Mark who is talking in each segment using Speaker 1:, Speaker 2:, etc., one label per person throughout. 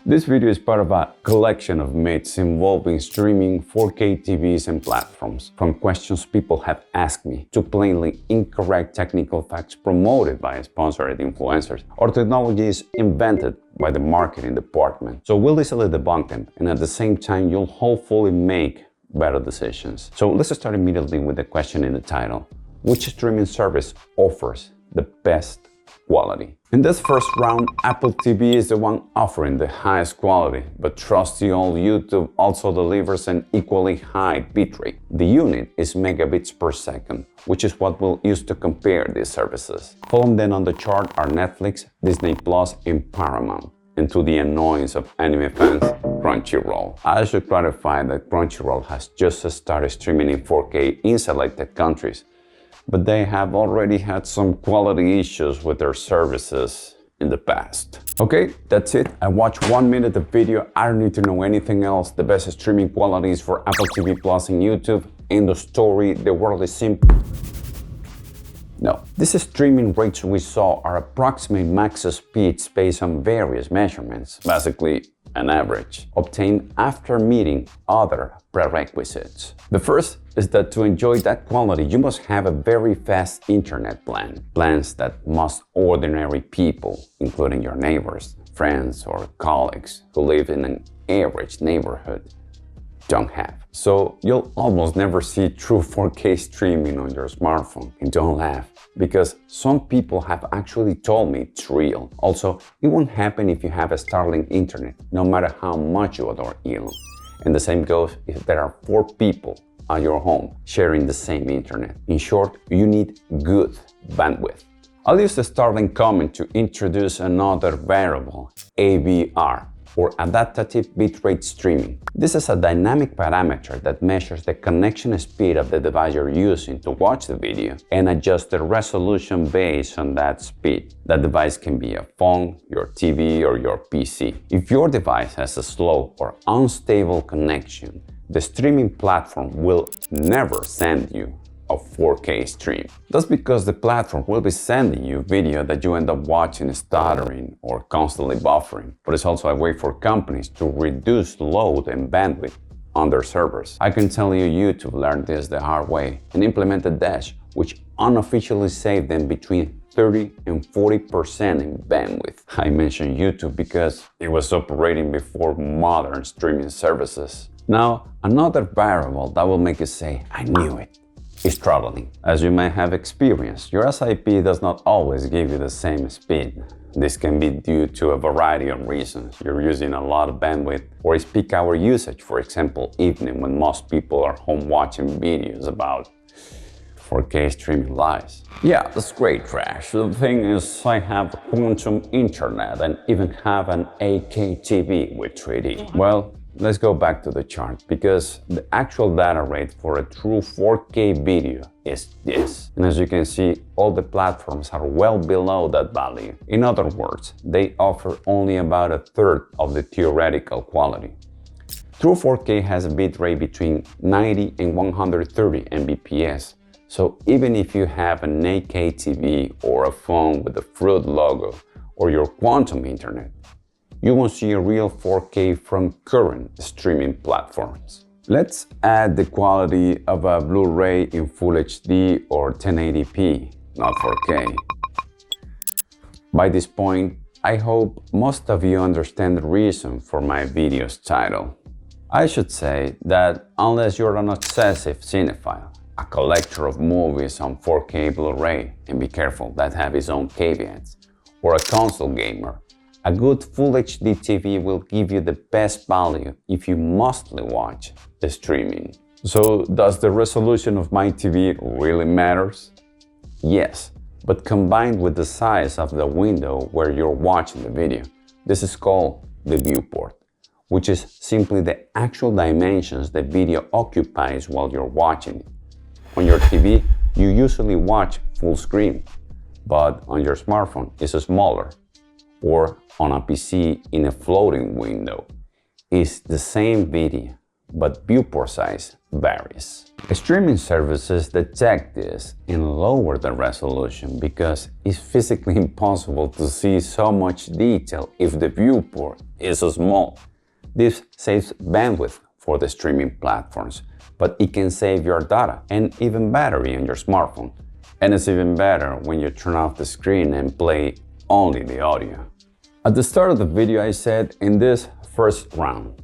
Speaker 1: This video is part of a collection of myths involving streaming 4K TVs and platforms, from questions people have asked me to plainly incorrect technical facts promoted by sponsored influencers, or technologies invented by the marketing department. So we'll easily debunk them, and at the same time you'll hopefully make better decisions. So let's start immediately with the question in the title. Which streaming service offers the best quality? In this first round, Apple TV is the one offering the highest quality, but trusty old YouTube also delivers an equally high bitrate. The unit is megabits per second, which is what we'll use to compare these services. Following then on the chart are Netflix, Disney Plus, and Paramount. And to the annoyance of anime fans, Crunchyroll. I should clarify that Crunchyroll has just started streaming in 4K in selected countries, but they have already had some quality issues with their services in the past. Okay, that's it. I watched 1 minute of video. I don't need to know anything else. The best streaming quality is for Apple TV Plus and YouTube. End of story. The world is simple. No, these streaming rates we saw are approximate max speeds based on various measurements, basically an average, obtained after meeting other prerequisites. The first is that to enjoy that quality, you must have a very fast internet plan. Plans that most ordinary people, including your neighbors, friends, or colleagues who live in an average neighborhood, don't have. So you'll almost never see true 4K streaming on your smartphone. And don't laugh, because some people have actually told me it's real. Also, it won't happen if you have a Starlink internet, no matter how much you adore Elon. And the same goes if there are 4 people at your home sharing the same internet. In short, you need good bandwidth. I'll use the Starlink comment to introduce another variable, ABR, or adaptive bitrate streaming. This is a dynamic parameter that measures the connection speed of the device you're using to watch the video and adjusts the resolution based on that speed. That device can be a phone, your TV, or your PC. If your device has a slow or unstable connection, the streaming platform will never send you a 4K stream. That's because the platform will be sending you video that you end up watching stuttering or constantly buffering. But it's also a way for companies to reduce load and bandwidth on their servers. I can tell you YouTube learned this the hard way and implemented Dash, which unofficially saved them between 30 and 40% in bandwidth. I mentioned YouTube because it was operating before modern streaming services. Now, another variable that will make you say, I knew it, is throttling. As you may have experienced, your SIP does not always give you the same speed. This can be due to a variety of reasons. You're using a lot of bandwidth, or it's peak hour usage, for example, evening when most people are home watching videos about 4K streaming lives. Yeah, that's great, Trash. The thing is, I have quantum internet and even have an 8K TV with 3D. Well, let's go back to the chart, because the actual data rate for a true 4K video is this. And as you can see, all the platforms are well below that value. In other words, they offer only about a third of the theoretical quality. True 4K has a bitrate between 90 and 130 Mbps. So even if you have an 8K TV or a phone with the Fruit logo or your quantum internet, you won't see a real 4K from current streaming platforms. Let's add the quality of a Blu-ray in Full HD or 1080p, not 4K. By this point, I hope most of you understand the reason for my video's title. I should say that unless you're an obsessive cinephile, a collector of movies on 4K Blu-ray, and be careful, that have its own caveats, or a console gamer, a good Full HD TV will give you the best value if you mostly watch the streaming. So does the resolution of my TV really matters? Yes, but combined with the size of the window where you're watching the video. This is called the viewport, which is simply the actual dimensions the video occupies while you're watching it. On your TV, you usually watch full screen, but on your smartphone it's smaller, or on a PC in a floating window. It's the same video, but viewport size varies. Streaming services detect this and lower the resolution because it's physically impossible to see so much detail if the viewport is so small. This saves bandwidth for the streaming platforms, but it can save your data and even battery on your smartphone. And it's even better when you turn off the screen and play only the audio. At the start of the video I said in this first round.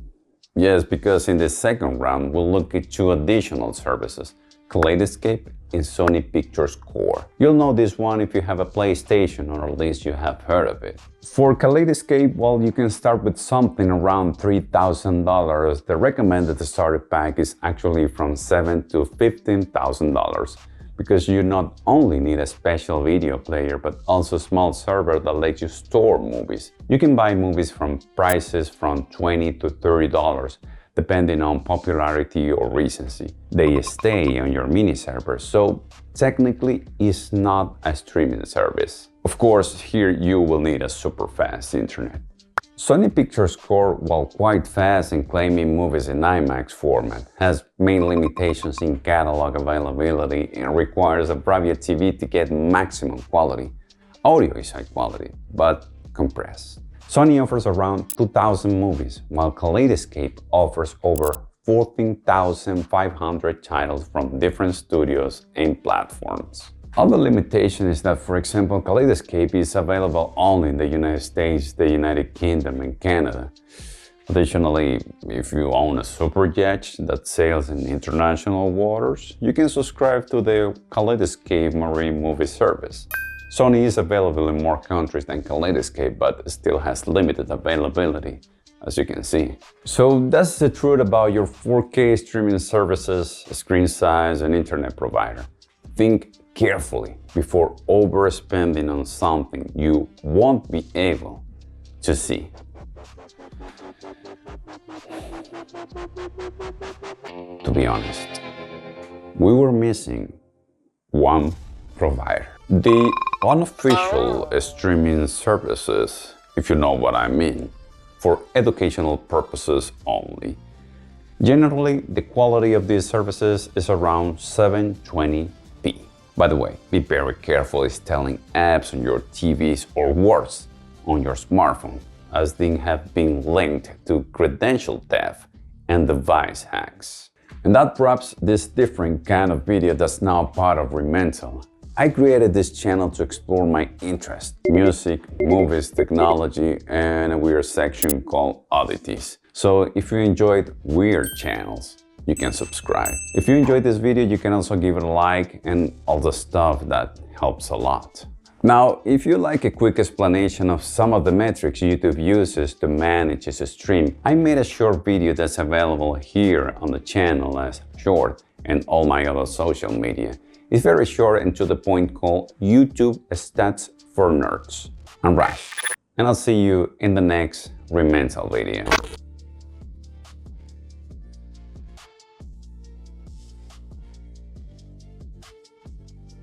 Speaker 1: Yes, because in the second round we'll look at two additional services, Kaleidoscape and Sony Pictures Core. You'll know this one if you have a PlayStation, or at least you have heard of it. For Kaleidoscape, well, you can start with something around $3,000. The recommended starter pack is actually from $7,000 to $15,000 because you not only need a special video player but also a small server that lets you store movies. You can buy movies from prices from $20 to $30 depending on popularity or recency. They stay on your mini server, so technically it's not a streaming service. Of course, here you will need a super fast internet. Sony Pictures Core, while quite fast and claiming movies in IMAX format, has main limitations in catalog availability and requires a Bravia TV to get maximum quality. Audio is high quality, but compressed. Sony offers around 2,000 movies, while Kaleidoscape offers over 14,500 titles from different studios and platforms. Other limitation is that, for example, Kaleidoscape is available only in the United States, the United Kingdom, and Canada. Additionally, if you own a superjet that sails in international waters, you can subscribe to the Kaleidoscape Marine Movie Service. Sony is available in more countries than Kaleidoscape, but still has limited availability, as you can see. So that's the truth about your 4K streaming services, screen size, and internet provider. Think carefully before overspending on something you won't be able to see. To be honest, we were missing one provider. The unofficial streaming services, if you know what I mean, for educational purposes only. Generally, the quality of these services is around 720p. By the way, be very careful installing apps on your TVs or worse, on your smartphone, as they have been linked to credential theft and device hacks. And that wraps this different kind of video that's now part of re.mental. I created this channel to explore my interest, music, movies, technology, and a weird section called oddities. So if you enjoyed weird channels, you can subscribe. If you enjoyed this video, you can also give it a like and all the stuff that helps a lot. Now, if you like a quick explanation of some of the metrics YouTube uses to manage its stream, I made a short video that's available here on the channel as short and all my other social media. It's very short and to the point, called YouTube Stats for Nerds. I'm Rash, and I'll see you in the next re.mental video.